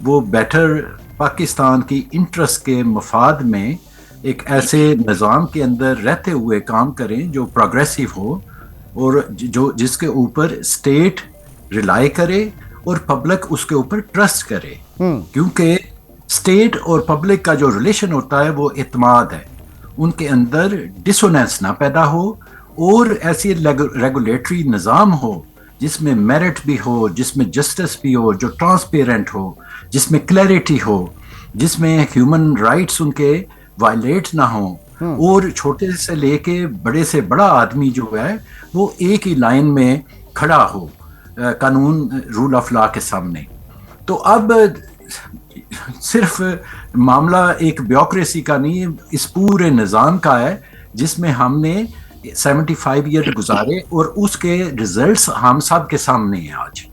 وہ بیٹر پاکستان کی انٹرسٹ کے مفاد میں ایک ایسے نظام کے اندر رہتے ہوئے کام کریں جو پروگریسو ہو اور جس کے اوپر اسٹیٹ ریلائی کرے اور پبلک اس کے اوپر ٹرسٹ کرے, کیونکہ اسٹیٹ اور پبلک کا جو ریلیشن ہوتا ہے وہ اعتماد ہے, ان کے اندر ڈسوننس نہ پیدا ہو اور ایسی ریگولیٹری نظام ہو جس میں میرٹ بھی ہو, جس میں جسٹس بھی ہو, جو ٹرانسپیرنٹ ہو, جس میں کلیئرٹی ہو, جس میں ہیومن رائٹس ان کے وائلیٹ نہ ہوں, اور چھوٹے سے لے کے بڑے سے بڑا آدمی جو ہے وہ ایک ہی لائن میں کھڑا ہو قانون رول آف لا کے سامنے. تو اب صرف معاملہ ایک بیوکریسی کا نہیں, اس پورے نظام کا ہے جس میں ہم نے 75 ایئر گزارے اور اس کے ریزلٹس ہم سب کے سامنے ہیں آج.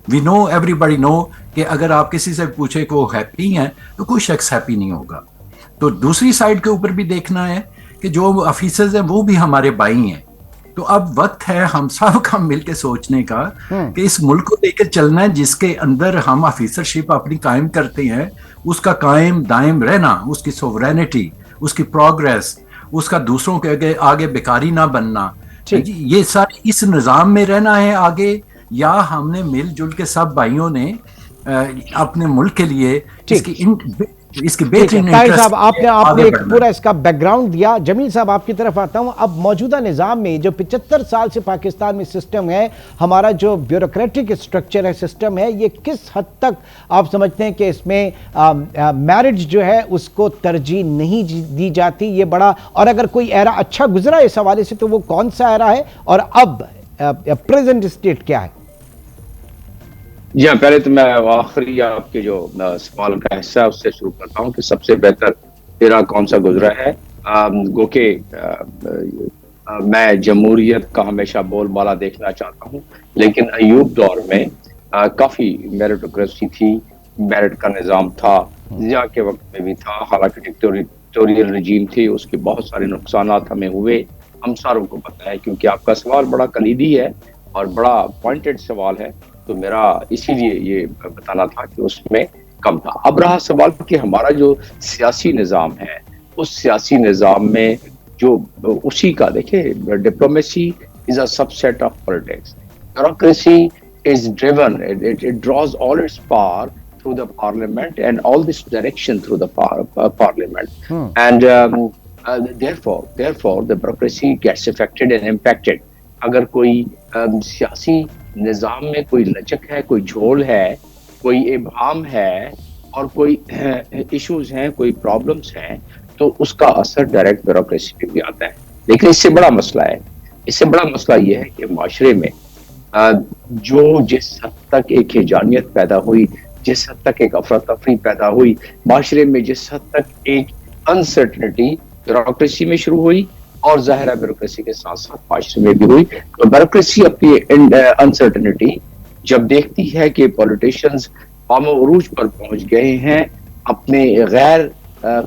وی نو, ایوری بڈی نو کہ اگر آپ کسی سے پوچھے کہ وہ ہیپی ہیں تو کوئی شخص ہیپی نہیں ہوگا. تو دوسری سائڈ کے اوپر بھی دیکھنا ہے کہ جو آفیسرز ہیں وہ بھی ہمارے بھائی ہیں. تو اب وقت ہے ہم سب کا مل کے سوچنے کا کہ اس ملک کو لے کر چلنا ہے جس کے اندر ہم آفیسرشپ اپنی قائم کرتے ہیں, اس کا قائم دائم رہنا, اس کی سوورینٹی, اس کی پروگریس, اس کا دوسروں کے آگے بیکاری نہ بننا, یہ سارے اس نظام میں رہنا ہے آگے, یا ہم نے مل جل کے سب بھائیوں نے اپنے ملک کے لیے اس کی بہترین طاہر صاحب آپ نے ایک پورا اس کا بیک گراؤنڈ دیا. جمیل صاحب آپ کی طرف آتا ہوں. اب موجودہ نظام میں جو 75 سال سے پاکستان میں سسٹم ہے, ہمارا جو بیوروکریٹک اسٹرکچر ہے, سسٹم ہے, یہ کس حد تک آپ سمجھتے ہیں کہ اس میں میرج جو ہے اس کو ترجیح نہیں دی جاتی؟ یہ بڑا, اور اگر کوئی ایرا اچھا گزرا اس حوالے سے تو وہ کون سا ایرا ہے, اور اب پریزنٹ اسٹیٹ کیا ہے؟ جی ہاں, پہلے تو میں آخری آپ کے جو سوال کا حصہ ہے اس سے شروع کرتا ہوں کہ سب سے بہتر ایرا کون سا گزرا ہے. گو کہ میں جمہوریت کا ہمیشہ بول بالا دیکھنا چاہتا ہوں, لیکن ایوب دور میں کافی میرٹوکریسی تھی, میرٹ کا نظام تھا, ضیاء کے وقت میں بھی تھا, حالانکہ ڈکٹیٹوریل رجیم تھی, اس کے بہت سارے نقصانات ہمیں ہوئے, ہم ساروں کو پتہ ہے. کیونکہ آپ کا سوال بڑا کلیدی ہے اور بڑا پوائنٹڈ سوال ہے, تو میرا اسی لیے یہ بتانا تھا کہ اس میں کم تھا. اب رہا سوال کہ ہمارا جو سیاسی نظام ہے, اس سیاسی نظام میں جو اسی کا دیکھیں, diplomacy is a subset of politics, bureaucracy is driven, it draws all its power through the parliament and all this direction through the parliament. And therefore the bureaucracy gets affected and impacted. اگر کوئی سیاسی نظام میں کوئی لچک ہے, کوئی جھول ہے, کوئی ابہام ہے اور کوئی ایشوز ہیں, کوئی پرابلمس ہیں, تو اس کا اثر ڈائریکٹ بیوروکریسی پہ بھی آتا ہے. لیکن اس سے بڑا مسئلہ ہے, اس سے بڑا مسئلہ یہ ہے کہ معاشرے میں جو جس حد تک ایک ہیجانیت پیدا ہوئی, جس حد تک ایک افراتفری پیدا ہوئی معاشرے میں, جس حد تک ایک انسرٹنٹی بیوروکریسی میں شروع ہوئی, اور ظاہر ہے بیوروکریسی کے ساتھ ساتھ معاشرے میں بھی ہوئی, تو بیوروکریسی اپنی انسرٹنٹی جب دیکھتی ہے کہ پولیٹیشینز قوم عروج پر پہنچ گئے ہیں اپنے غیر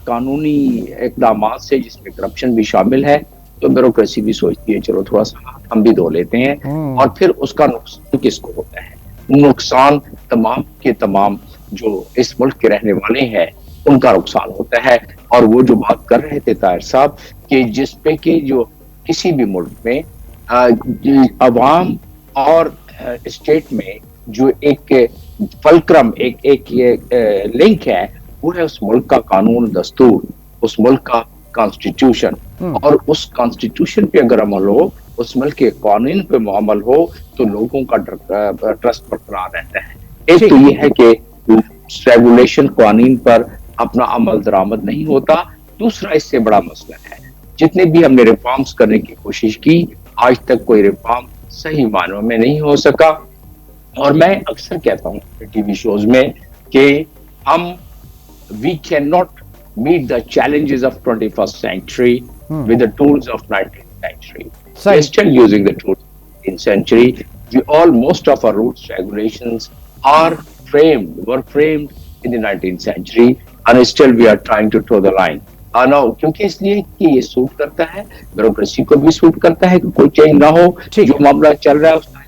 قانونی اقدامات سے, جس میں کرپشن بھی شامل ہے, تو بیوروکریسی بھی سوچتی ہے چلو تھوڑا سا ہم بھی دھو لیتے ہیں. اور پھر اس کا نقصان کس کو ہوتا ہے؟ نقصان تمام کے تمام جو اس ملک کے رہنے والے ہیں ان کا نقصان ہوتا ہے. اور وہ جو بات کر رہے تھے طاہر صاحب کہ جس پہ کہ جو کسی بھی ملک میں عوام اور اسٹیٹ میں جو ایک فلکرم, ایک لنک ہے, وہ ہے اس ملک کا قانون دستور, اس ملک کا کانسٹیٹیوشن. اور اس کانسٹیٹیوشن پہ اگر عمل ہو, اس ملک کے قانون پہ عمل ہو, تو لوگوں کا ٹرسٹ برقرار رہتا ہے. ایک تو یہ ہے کہ ریگولیشن قوانین پر اپنا عمل درآمد نہیں ہوتا. دوسرا اس سے بڑا مسئلہ ہے, جتنے بھی ہم نے ریفارمز کرنے کی کوشش کی, آج تک کوئی ریفارم صحیح معنوں میں نہیں ہو سکا. اور میں اکثر کہتا ہوں ٹی وی شوز میں کہ ہم we can not meet the challenges of 21st century with the tools of 19th century. We're still using the tools of 19th century. Most of our rules, regulations were framed in the 19th century, and still we are trying to toe the line. No, کیونکہ اس لیے کہ یہ suit کرتا ہے, bureaucracy کو بھی suit کرتا ہے کہ کوئی چینج نہ ہو, جو معاملہ چل رہا ہے اس کا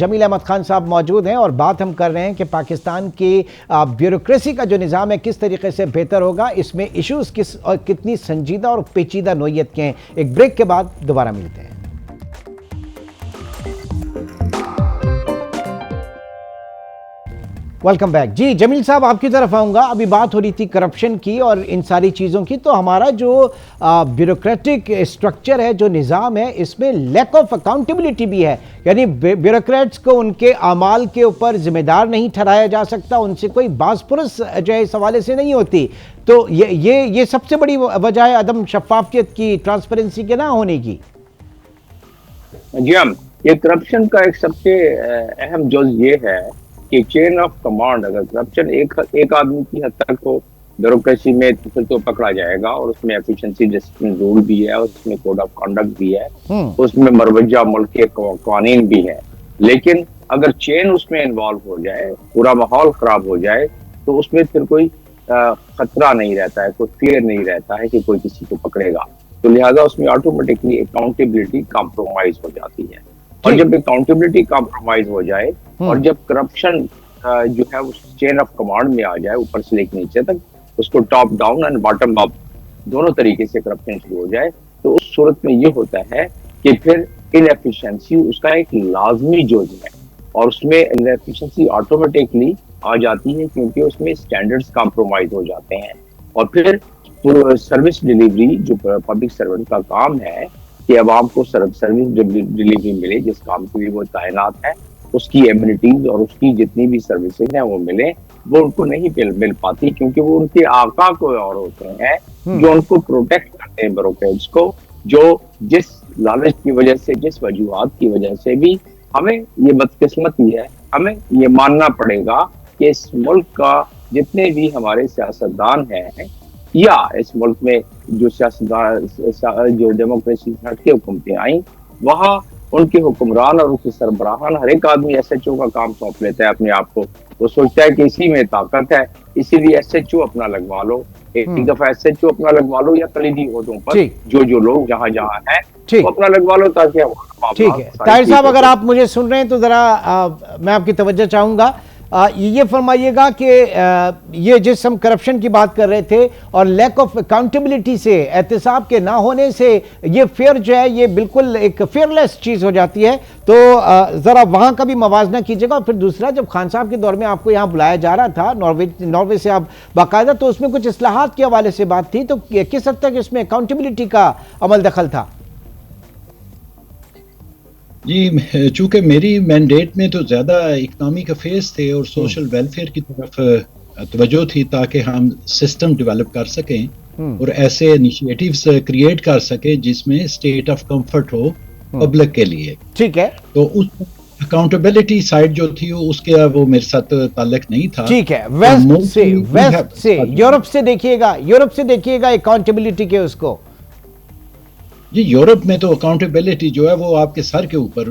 جمیل احمد خان صاحب موجود ہیں اور بات ہم کر رہے ہیں کہ پاکستان کی بیوروکریسی کا جو نظام ہے کس طریقے سے بہتر ہوگا، اس میں ایشوز کتنی سنجیدہ اور پیچیدہ نوعیت کے ہیں۔ ایک بریک کے بعد دوبارہ ملتے ہیں۔ Welcome back. جی جمیل صاحب آپ کی طرف آؤں گا۔ ابھی بات ہو رہی تھی کرپشن کی اور ان ساری چیزوں کی، تو ہمارا جو بیوروکریٹک اسٹرکچر ہے، جو نظام ہے، اس میں لیک آف اکاؤنٹیبلٹی بھی ہے، یعنی بیوروکریٹس کو ان کے اعمال کے اوپر ذمہ دار نہیں ٹھہرایا جا سکتا، ان سے کوئی باز پرس جو ہے اس حوالے سے نہیں ہوتی، تو یہ سب سے بڑی وجہ ہے عدم شفافیت کی، ٹرانسپیرنسی کے نہ ہونے کی۔ جی ہم یہ کرپشن کا ایک سب سے اہم جز یہ ہے کہ چین آف کمانڈ، اگر کرپشن ایک آدمی کی حد تک ہو بیوروکریسی میں تو پھر تو پکڑا جائے گا، اور اس میں ایفیشنسی ڈسپلن رول بھی ہے، اس میں کوڈ آف کنڈکٹ بھی ہے، اس میں مروجہ ملک کے قوانین بھی ہے۔ لیکن اگر چین اس میں انوالو ہو جائے، پورا ماحول خراب ہو جائے، تو اس میں پھر کوئی خطرہ نہیں رہتا ہے، کوئی فیئر نہیں رہتا ہے کہ کوئی کسی کو پکڑے گا، تو لہٰذا اس میں آٹومیٹکلی اکاؤنٹیبلٹی کمپرومائز ہو جاتی ہے۔ اور جب اکاؤنٹیبلٹی کمپرومائز ہو جائے اور جب کرپشن جو ہے اس چین آف کمانڈ میں آ جائے، اوپر سے لے کے نیچے تک، اس کو top down and bottom up دونوں طریقے سے کرپشن شروع ہو جائے، تو اس صورت میں یہ ہوتا ہے کہ پھر انایفیشنسی اس کا ایک لازمی جز ہے، اور اس میں انایفیشنسی آٹومیٹکلی آ جاتی ہے کیونکہ اس میں اسٹینڈرڈز کمپرومائز ہو جاتے ہیں۔ اور پھر سروس ڈیلیوری جو پبلک سرونٹ کا کام ہے کہ عوام کو سروس ڈیلیوری ملے، جس کام کے لیے وہ تعینات ہے، اس کی ایمنٹیز اور اس کی جتنی بھی سروسز ہیں وہ ملیں، وہ ان کو نہیں مل پاتی، کیونکہ وہ ان کے آقا کوئی اور ہوتے ہیں جو ان کو پروٹیکٹ کرتے ہیں، بیوروکریٹس کو، جو جس لالچ کی وجہ سے، جس وجوہات کی وجہ سے بھی ہمیں یہ بدقسمتی ہے، ہمیں یہ ماننا پڑے گا کہ اس ملک کا جتنے بھی ہمارے سیاستدان ہیں، یا اس ملک میں جو سیاستدان جو ڈیموکریسی سے ہٹ کے حکومتیں آئیں، وہاں ان کے حکمران اور ان کے سربراہان ہر ایک آدمی ایس ایچ او کا کام سونپ لیتا ہے اپنے آپ کو، وہ سوچتا ہے کہ اسی میں طاقت ہے، اسی لیے ایس ایچ او اپنا لگوا لو، ایک دفعہ ایس ایچ او اپنا لگوا لو، یا کلیدی عہدوں پر جو لوگ جہاں ہیں وہ اپنا لگوا لو، تاکہ ٹھیک ہے۔ طاہر صاحب اگر آپ مجھے سن رہے ہیں تو ذرا میں آپ کی توجہ چاہوں گا، یہ فرمائیے گا کہ یہ جس ہم کرپشن کی بات کر رہے تھے اور لیک آف اکاؤنٹیبلٹی سے، احتساب کے نہ ہونے سے، یہ فیئر جو ہے یہ بالکل ایک فیئر لیس چیز ہو جاتی ہے، تو ذرا وہاں کا بھی موازنہ کیجیے گا۔ اور پھر دوسرا، جب خان صاحب کے دور میں آپ کو یہاں بلایا جا رہا تھا ناروے سے آپ باقاعدہ، تو اس میں کچھ اصلاحات کے حوالے سے بات تھی، تو کس حد تک اس میں اکاؤنٹیبلٹی کا عمل دخل تھا؟ جی چونکہ میری مینڈیٹ میں تو زیادہ اکنامک افیئرس تھے اور سوشل ویلفیئر کی طرف توجہ تھی، تاکہ ہم سسٹم ڈیولپ کر سکیں اور ایسے انیشیٹیوز کریٹ کر سکیں جس میں state of comfort who public کے لیے۔ ٹھیک ہے، تو اس اکاؤنٹیبلٹی سائڈ جو تھی اس کے وہ میرے ساتھ تعلق نہیں تھا۔ ٹھیک ہے، ویسٹ سے یورپ سے دیکھیے گا اکاؤنٹیبلٹی کے اس کو۔ جی یورپ میں تو اکاؤنٹیبلٹی جو ہے وہ آپ کے سر کے اوپر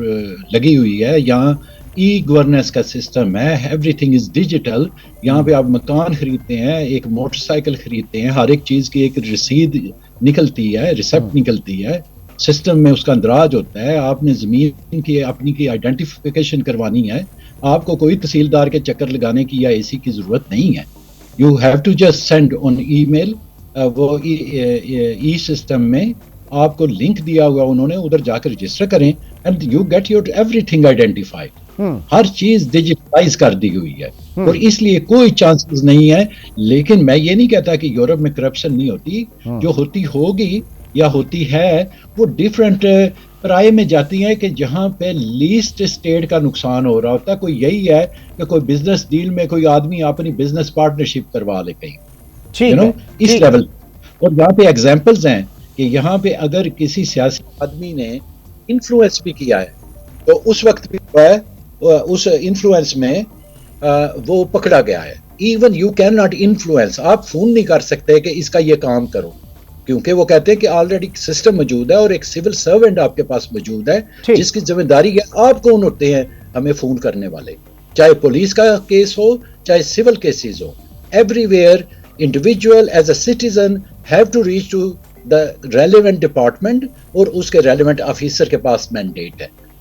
لگی ہوئی ہے، یہاں ای گورننس کا سسٹم ہے، ایوری تھنگ از ڈیجیٹل، یہاں پہ آپ مکان خریدتے ہیں، ایک موٹر سائیکل خریدتے ہیں، ہر ایک چیز کی ایک رسید نکلتی ہے، ریسپٹ نکلتی ہے، سسٹم میں اس کا اندراج ہوتا ہے، آپ نے زمین کی اپنی کی آئیڈینٹیفیکیشن کروانی ہے، آپ کو کوئی تحصیلدار کے چکر لگانے کی یا اے سی کی ضرورت نہیں ہے، you have to just send on email, وہ ای سسٹم میں آپ کو لنک دیا ہوا انہوں نے، ادھر جا کر رجسٹر کریں and you get your everything identified, ہر چیز ڈیجیٹلائز کر دی ہوئی ہے، اور اس لیے کوئی چانسز نہیں ہے۔ لیکن میں یہ نہیں کہتا کہ یورپ میں کرپشن نہیں ہوتی، جو ہوتی ہوگی یا ہوتی ہے وہ ڈیفرنٹ رائے میں جاتی ہیں، کہ جہاں پہ لیسٹ اسٹیٹ کا نقصان ہو رہا ہوتا ہے، کوئی یہی ہے کہ کوئی بزنس ڈیل میں کوئی آدمی اپنی بزنس پارٹنرشپ کروا لے کہیں، اس لیول، اور یہاں پہ ایگزامپلز ہیں کہ یہاں پہ اگر کسی سیاسی آدمی نے انفلوئنس بھی کیا ہے تو اس وقت بھی اس انفلوئنس میں وہ پکڑا گیا ہے۔ Even you can not influence, آپ فون نہیں کر سکتے کہ اس کا یہ کام کرو، کیونکہ وہ کہتے ہیں کہ آلریڈی سسٹم موجود ہے اور ایک سول سرونٹ آپ کے پاس موجود ہے جس کی ذمہ داری ہے۔ آپ کون ہوتے ہیں ہمیں فون کرنے والے؟ چاہے پولیس کا کیس ہو چاہے سول کیسز ہو، everywhere individual as a citizen have to reach to the relevant department, اور اس کے ریلیونٹ آفیسر کے پاس مینڈیٹ ہے۔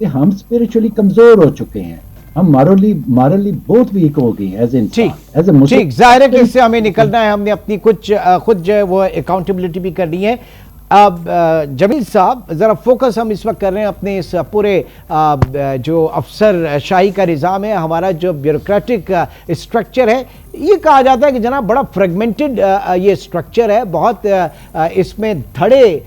کہ ہم اسپرچولی کمزور ہو چکے ہیں, ہم مارلی بہت ویک ہو گئی ایز اے ٹھیک, ظاہر ہے کہ اس سے ہمیں نکلنا ہے, ہم نے اپنی کچھ خود جو ہے وہ اکاؤنٹیبلٹی بھی کرنی ہے. اب جمیل صاحب ذرا فوکس ہم اس وقت کر رہے ہیں اپنے اس پورے جو افسر شاہی کا نظام ہے, ہمارا جو بیوروکریٹک اسٹرکچر ہے, یہ کہا جاتا ہے کہ جناب بڑا فریگمنٹڈ یہ اسٹرکچر ہے, بہت اس میں دھڑے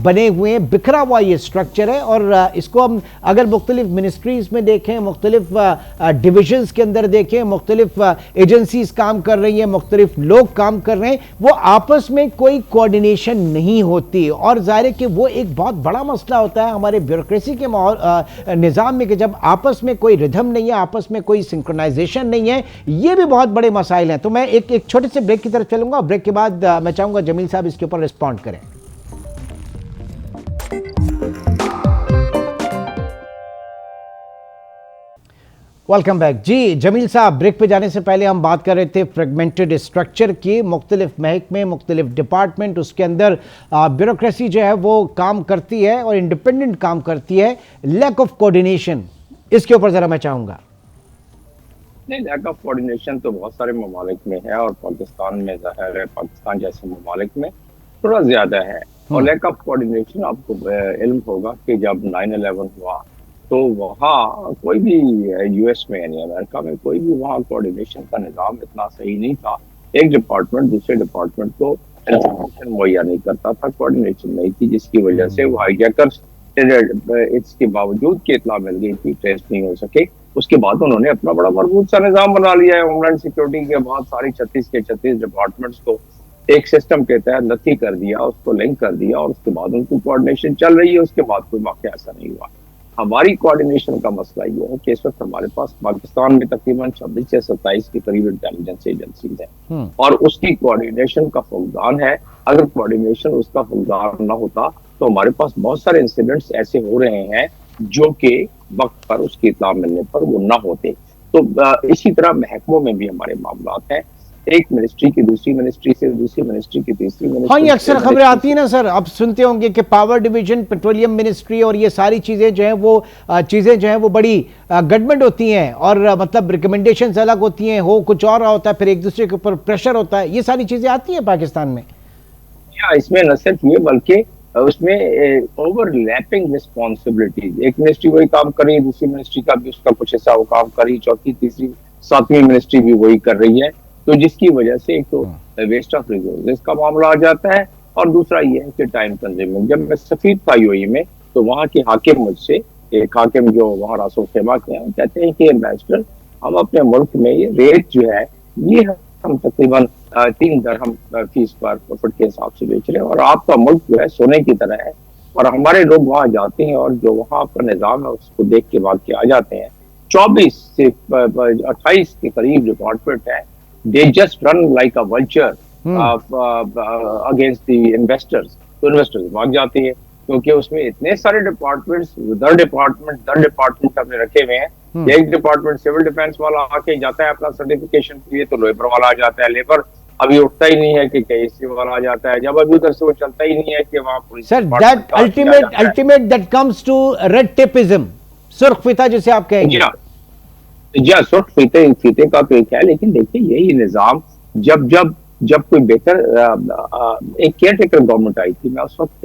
بنے ہوئے ہیں, بکھرا ہوا یہ اسٹرکچر ہے, اور اس کو ہم اگر مختلف منسٹریز میں دیکھیں, مختلف ڈویژنز کے اندر دیکھیں, مختلف ایجنسیز کام کر رہی ہیں, مختلف لوگ کام کر رہے ہیں, وہ آپس میں کوئی کوارڈینیشن نہیں ہوتی, اور ظاہر ہے کہ وہ ایک بہت بڑا مسئلہ ہوتا ہے ہمارے بیوروکریسی کے نظام میں کہ جب آپس میں کوئی ردھم نہیں ہے, آپس میں کوئی سنکرونائزیشن نہیں ہے, یہ بھی بہت بڑے مسائل ہیں. تو میں ایک چھوٹے سے بریک کی طرف چلوں گا, بریک کے بعد میں چاہوں گا جمیل صاحب اس کے اوپر رسپونڈ کریں. Welcome back. جی جمیل صاحب, بریک پہ جانے سے پہلے ہم بات کر رہے تھے فریگمنٹڈ اسٹرکچر کی, مختلف محکمے, مختلف ڈپارٹمنٹ, اس کے اندر بیوروکریسی جو ہے وہ کام کرتی ہے اور انڈیپینڈنٹ کام کرتی ہے, لیک آف کوارڈینیشن, اس کے اوپر ذرا میں چاہوں گا. نہیں, لیک آف کوارڈینیشن تو بہت سارے ممالک میں ہے, اور پاکستان میں ظاہر ہے پاکستان جیسے ممالک میں تھوڑا زیادہ ہے. اور لیک آف کوارڈینیشن آپ کو علم ہوگا کہ جب 9/11 ہوا تو وہاں کوئی بھی یو ایس میں یعنی امریکہ میں کوئی بھی وہاں کوارڈینیشن کا نظام اتنا صحیح نہیں تھا. ایک ڈپارٹمنٹ دوسرے ڈپارٹمنٹ کو انفارمیشن مہیا نہیں کرتا تھا, کوارڈینیشن نہیں تھی, جس کی وجہ سے وہ ہائی جیکرز اس کے باوجود کہ اطلاع مل گئی تھی ٹریس نہیں ہو سکے. اس کے بعد انہوں نے اپنا بڑا مربوط سا نظام بنا لیا ہے. ہوم لینڈ سیکورٹی کے بہت ساری 36 کے 36 ڈپارٹمنٹس کو ایک سسٹم کے تحت نتھی کر دیا, اس کو لنک کر دیا, اور اس کے بعد ان کی کوارڈینیشن چل رہی ہے. اس کے بعد کوئی واقعہ ایسا نہیں ہوا. ہماری کوارڈینیشن کا مسئلہ یہ ہے کہ اس وقت ہمارے پاس پاکستان میں تقریباً 26 سے 27 کے قریب انٹیلیجنس ایجنسیز ہیں, اور اس کی کوارڈینیشن کا فقدان ہے. اگر کوارڈینیشن اس کا فقدان نہ ہوتا تو ہمارے پاس بہت سارے انسیڈنٹس ایسے ہو رہے ہیں جو کہ وقت پر اس کی اطلاع ملنے پر وہ نہ ہوتے. تو اسی طرح محکموں میں بھی ہمارے معاملات ہیں, ایک منسٹری کی دوسری منسٹری سے, دوسری منسٹری کی تیسری منسٹری. ہاں, یہ اکثر خبریں آتی ہیں نا سر, اب سنتے ہوں گے کہ پاور ڈویژن, پیٹرولیم منسٹری اور یہ ساری چیزیں جو ہیں وہ بڑی گڈمنڈ ہوتی ہیں, اور مطلب ریکمنڈیشنز الگ ہوتی ہیں, ہو کچھ اور ہوتا ہے, پھر ایک دوسرے کے اوپر پریشر ہوتا ہے. یہ ساری چیزیں آتی ہیں پاکستان میں. اس میں نہ صرف یہ بلکہ اس میں اوور لیپنگ رسپانسبلٹیز, ایک منسٹری وہی کام کر رہی ہے, دوسری منسٹری کا بھی اس کا کچھ حصہ وہ کام کر رہی, چوتھی تیسری ساتویں منسٹری بھی وہی کر رہی ہے. تو جس کی وجہ سے ایک تو ویسٹ آف ریسورسز کا معاملہ آ جاتا ہے, اور دوسرا یہ ہے کہ ٹائم کنزیومنگ. جب میں سفیر تھا یو اے ای میں تو وہاں کے حاکم مجھ سے, ایک حاکم جو وہاں راس الخیمہ کے ہیں, کہتے ہیں کہ ایمبیسڈر ہم اپنے ملک میں یہ ریٹ جو ہے یہ ہم تقریباً 3 درہم فیس پر فٹ کے حساب سے بیچ رہے ہیں, اور آپ کا ملک جو ہے سونے کی طرح ہے. اور ہمارے لوگ وہاں جاتے ہیں اور جو وہاں کا نظام ہے اس کو دیکھ کے بعد کے آ جاتے ہیں. 24 سے 28 کے قریب ڈپارٹمنٹ ہے, they just run like a vulture against the investors. تو انویسٹرز بھاگ جاتے ہیں کیونکہ اس میں اتنے سارے ڈپارٹمنٹس در ڈپارٹمنٹ ہم نے رکھے ہوئے ہیں. ایک ڈپارٹمنٹ سول ڈیفینس والا آ کے جاتا ہے اپنا سرٹیفکیشن کے لیے, تو لیبر والا آ جاتا ہے, لیبر ابھی اٹھتا ہی نہیں ہے کہ کیسی والا آ جاتا ہے, جب ابھی ادھر سے وہ چلتا ہی نہیں ہے کہ وہاں police. Sir that ultimate that comes to red tapism, سرخ فیتہ جسے آپ کہیں گے. جی سرخ فیتے کا تو ایک ہے, لیکن دیکھیں یہی نظام جب کوئی بہتر ایک کیئر ٹیکر گورنمنٹ آئی تھی, میں اس وقت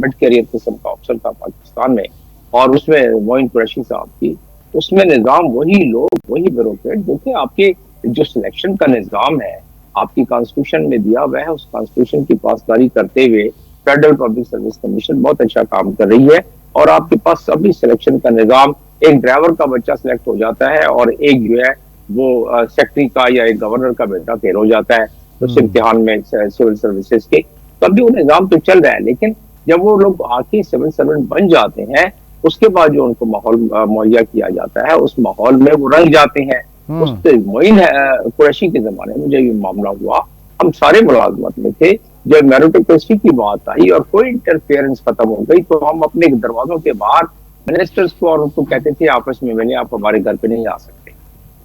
مڈ کیریئر قسم کا افسر تھا پاکستان میں, اور اس میں معین قریشی صاحب تھی. اس میں نظام وہی لوگ, وہی بیوروکریٹ, دیکھیں آپ کے جو سلیکشن کا نظام ہے آپ کی کانسٹیٹیوشن میں دیا ہوا ہے, اس کانسٹیٹیوشن کی پاسداری کرتے ہوئے فیڈرل پبلک سروس کمیشن بہت اچھا کام کر رہی ہے. اور آپ کے پاس سبھی سلیکشن کا نظام, ایک ڈرائیور کا بچہ سلیکٹ ہو جاتا ہے اور ایک جو ہے وہ سیکٹری کا یا ایک گورنر کا بیٹا فیل ہو جاتا ہے اس امتحان میں سول سروسز کے. تب بھی وہ نظام تو چل رہا ہے, لیکن جب وہ لوگ آ کے سول سرونٹ بن جاتے ہیں اس کے بعد جو ان کو ماحول مہیا کیا جاتا ہے اس ماحول میں وہ رنگ جاتے ہیں. اس معین قریشی کے زمانے میں جب یہ معاملہ ہوا ہم سارے ملازمت میں تھے, جب میریٹوکریسی کی بات آئی اور کوئی انٹرفیئرنس ختم ہو گئی تو ہم اپنے دروازوں کے باہر منسٹرز کو اور ان کو کہتے تھے آپس میں ملیں, آپ ہمارے گھر پہ نہیں آ سکتے.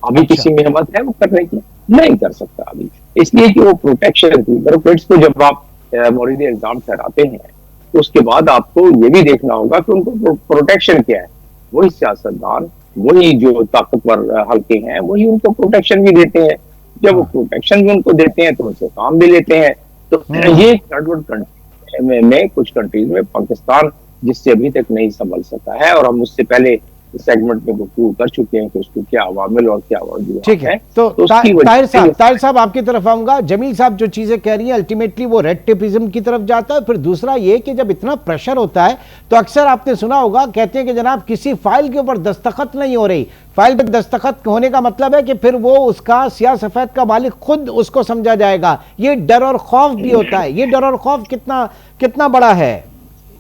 ابھی کسی میں ہمت ہے وہ کرنے کی, نہیں کر سکتا ابھی, اس لیے کہ وہ پروٹیکشن تھی. بیوروکریٹس کو جب آپ مورد الزام ٹھہراتے ہیں تو اس کے بعد آپ کو یہ بھی دیکھنا ہوگا کہ ان کو پروٹیکشن کیا ہے. وہی سیاستدان، وہی جو طاقتور حلقے ہیں وہی ان کو پروٹیکشن بھی دیتے ہیں. جب وہ پروٹیکشن بھی ان کو دیتے ہیں تو ان سے کام بھی لیتے ہیں. تو یہ تھرڈ ورلڈ کنٹری میں کچھ کنٹریز میں پاکستان جس سے ابھی تک نہیں سنبھل سکا ہے، اور ہم اس سے پہلے سیگمنٹ میں گفتگو کر چکے ہیں کہ اس کو کیا عوامل اور کیا وجوہات ٹھیک ہے. ہیں. تو اس کی وجہ سے طاہر صاحب آپ کی طرف آؤں گا. جمیل صاحب جو چیزیں کہہ رہی ہیں الٹیمیٹلی وہ ریڈ ٹیپزم کی طرف جاتا ہے. پھر دوسرا یہ کہ جب اتنا پریشر ہوتا ہے تو اکثر آپ نے سنا ہوگا کہتے ہیں کہ جناب کسی فائل کے اوپر دستخط نہیں ہو رہی. فائل پہ دستخط ہونے کا مطلب ہے کہ پھر وہ اس کا سیاہ سفید کا مالک خود اس کو سمجھا جائے گا. یہ ڈر اور خوف بھی ہوتا ہے. یہ ڈر اور خوف کتنا بڑا ہے,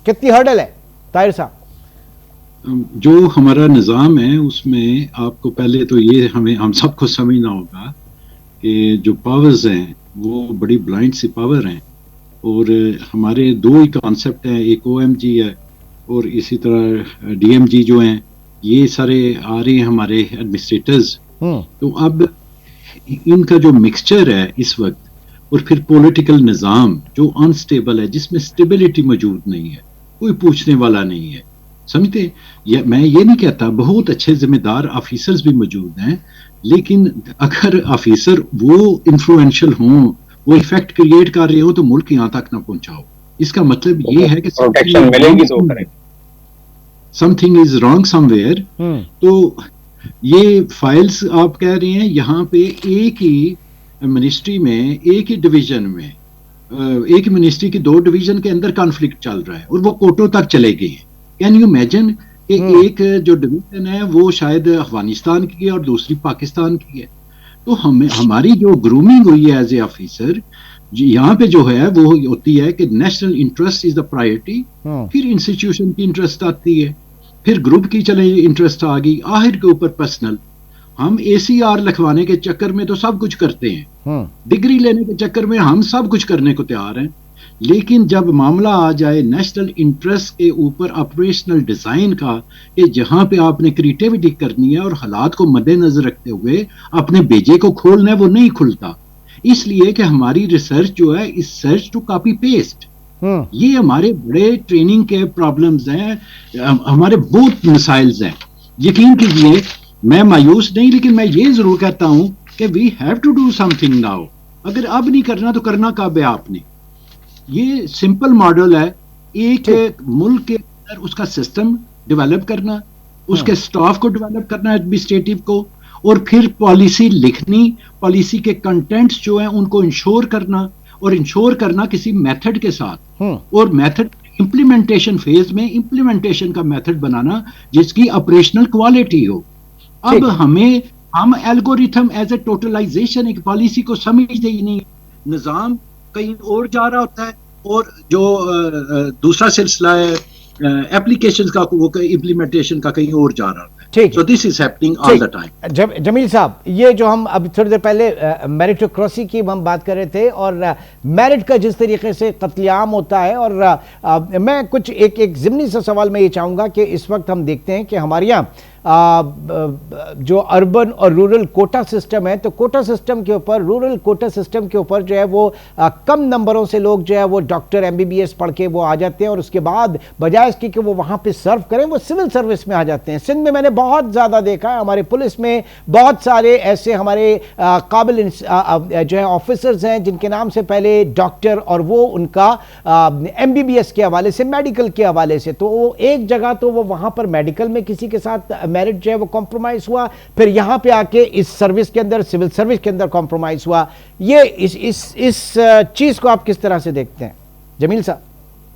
کتنی ہرڈل ہے طاہر صاحب؟ جو ہمارا نظام ہے اس میں آپ کو پہلے تو یہ ہم سب کو سمجھنا ہوگا کہ جو پاورز ہیں وہ بڑی بلائنڈ سی پاور ہیں, اور ہمارے دو ہی کانسیپٹ ہیں, ایک او ایم جی ہے اور اسی طرح ڈی ایم جی جو ہیں, یہ سارے آ رہے ہیں ہمارے ایڈمنسٹریٹرز. تو اب ان کا جو مکسچر ہے اس وقت, اور پھر پولیٹیکل نظام جو انسٹیبل ہے, جس میں اسٹیبلٹی موجود نہیں ہے, کوئی پوچھنے والا نہیں ہے, سمجھتے؟ میں یہ نہیں کہتا, بہت اچھے ذمہ دار آفیسرز بھی موجود ہیں, لیکن اگر آفیسر وہ انفلوئنشل ہوں, وہ ایفیکٹ کریٹ کر رہے ہو تو ملک یہاں تک نہ پہنچاؤ. اس کا مطلب یہ ہے کہ some thing is wrong some where. تو یہ فائلز آپ کہہ رہے ہیں یہاں پہ ایک ہی منسٹری میں, ایک ہی ڈویژن میں, ایک منسٹری کی دو ڈویژن کے اندر کانفلکٹ چل رہا ہے اور وہ کورٹوں تک چلے گئے ہیں. کین یو امیجن کہ ایک جو ڈویژن ہے وہ شاید افغانستان کی ہے اور دوسری پاکستان کی ہے. تو ہماری جو گرومنگ ہوئی ہے ایز اے آفیسر, یہاں پہ جو ہے وہ ہوتی ہے کہ national interest is the priority, پھر انسٹیٹیوشن کی انٹرسٹ آتی ہے, پھر گروپ کی چلے انٹرسٹ آ گئی, آخر کے اوپر پرسنل. ہم اے سی آر لکھوانے کے چکر میں تو سب کچھ کرتے ہیں, ڈگری لینے کے چکر میں ہم سب کچھ کرنے کو تیار ہیں, لیکن جب معاملہ آ جائے نیشنل انٹرسٹ کے اوپر آپریشنل ڈیزائن کا, کہ جہاں پہ آپ نے کریٹیوٹی کرنی ہے اور حالات کو مد نظر رکھتے ہوئے اپنے بیجے کو کھولنا ہے, وہ نہیں کھلتا. اس لیے کہ ہماری ریسرچ جو ہے اس سرچ ٹو کاپی پیسٹ, یہ ہمارے بڑے ٹریننگ کے پرابلمز ہیں, ہمارے بہت مسائلز ہیں. یقین کیجئے میں مایوس نہیں, لیکن میں یہ ضرور کہتا ہوں کہ we have to do something now. اگر اب نہیں کرنا تو کرنا کب ہے آپ نے؟ یہ سمپل ماڈل ہے, ایک ملک کے اندر اس کا سسٹم ڈیولپ کرنا, اس کے سٹاف کو ڈیولپ کرنا ایڈمنسٹریٹو کو, اور پھر پالیسی لکھنی, پالیسی کے کنٹینٹس جو ہیں ان کو انشور کرنا, اور انشور کرنا کسی میتھڈ کے ساتھ, اور میتھڈ امپلیمنٹیشن فیز میں امپلیمنٹیشن کا میتھڈ بنانا جس کی آپریشنل کوالٹی ہو. اب ہم الگوریتھم ایز اے ٹوٹلائزیشن ایک پالیسی کو سمجھتے ہی نہیں, نظام کہیں اور جا رہا ہوتا ہے, اور جو دوسرا سلسلہ ہے اپلیکیشن کا, وہ امپلیمنٹیشن کا کہیں اور جا رہا ہوتا ہے. So this is happening all the time. جمیل صاحب, یہ جو ہم اب تھوڑی دیر پہلے میریٹوکریسی کی ہم بات کر رہے تھے, اور میرٹ کا جس طریقے سے قتل عام ہوتا ہے, اور میں کچھ ایک ضمنی سا سوال میں یہ چاہوں گا کہ اس وقت ہم دیکھتے ہیں کہ ہمارے یہاں جو اربن اور رورل کوٹا سسٹم ہے, تو کوٹا سسٹم کے اوپر, رورل کوٹا سسٹم کے اوپر جو ہے وہ کم نمبروں سے لوگ جو ہے وہ doctor M B B S پڑھ کے وہ آ جاتے ہیں, اور اس کے بعد بجائے اس کی کہ وہ وہاں پہ سرو کریں وہ سول سروس میں آ جاتے ہیں. سندھ میں میں نے بہت زیادہ دیکھا ہے, ہمارے پولیس میں بہت سارے ایسے ہمارے قابل جو ہے آفیسرز ہیں جن کے نام سے پہلے ڈاکٹر, اور وہ ان کا ایم بی بی ایس کے حوالے سے, میڈیکل کے حوالے سے, تو وہ ایک جگہ تو وہ وہاں پر میڈیکل میں کسی کے ساتھ میرٹ جو ہے وہ کمپرومائز ہوا, پھر یہاں پہ آ کے اس سروس کے اندر, سول سروس کے اندر کمپرومائز ہوا. یہ اس چیز کو آپ کس طرح سے دیکھتے ہیں جمیل صاحب؟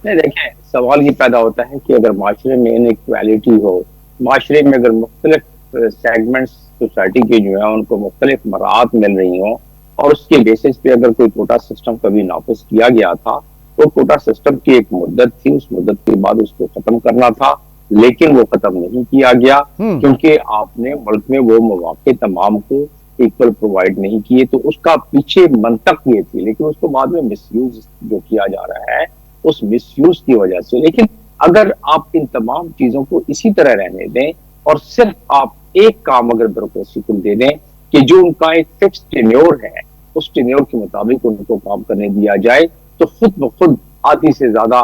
نہیں, دیکھیں سوال یہ پیدا ہوتا ہے کہ اگر معاشرے میں انیکویلٹی ہو, معاشرے میں اگر مختلف سیگمنٹس سوسائٹی کے جو ہیں ان کو مختلف مراعات مل رہی ہوں, اور اس کے بیسس پہ اگر کوئی کوٹا سسٹم کبھی نافذ کیا گیا تھا تو کوٹا سسٹم کی ایک مدت تھی, اس مدت کے بعد اس کو ختم کرنا تھا, لیکن وہ ختم نہیں کیا گیا کیونکہ آپ نے ملک میں وہ مواقع تمام کو ایکول پرووائڈ نہیں کیے. تو اس کا پیچھے منطق یہ تھی, لیکن اس کو بعد میں مس یوز جو کیا جا رہا ہے اس مس یوز کی وجہ سے. لیکن اگر آپ ان تمام چیزوں کو اسی طرح رہنے دیں اور صرف آپ ایک کام اگر بیوروکریسی کو دے دیں کہ جو ان کا ایک فکس ٹینیور ہے, اس ٹینیور کے مطابق ان کو کام کرنے دیا جائے, تو خود بخود آدھی سے زیادہ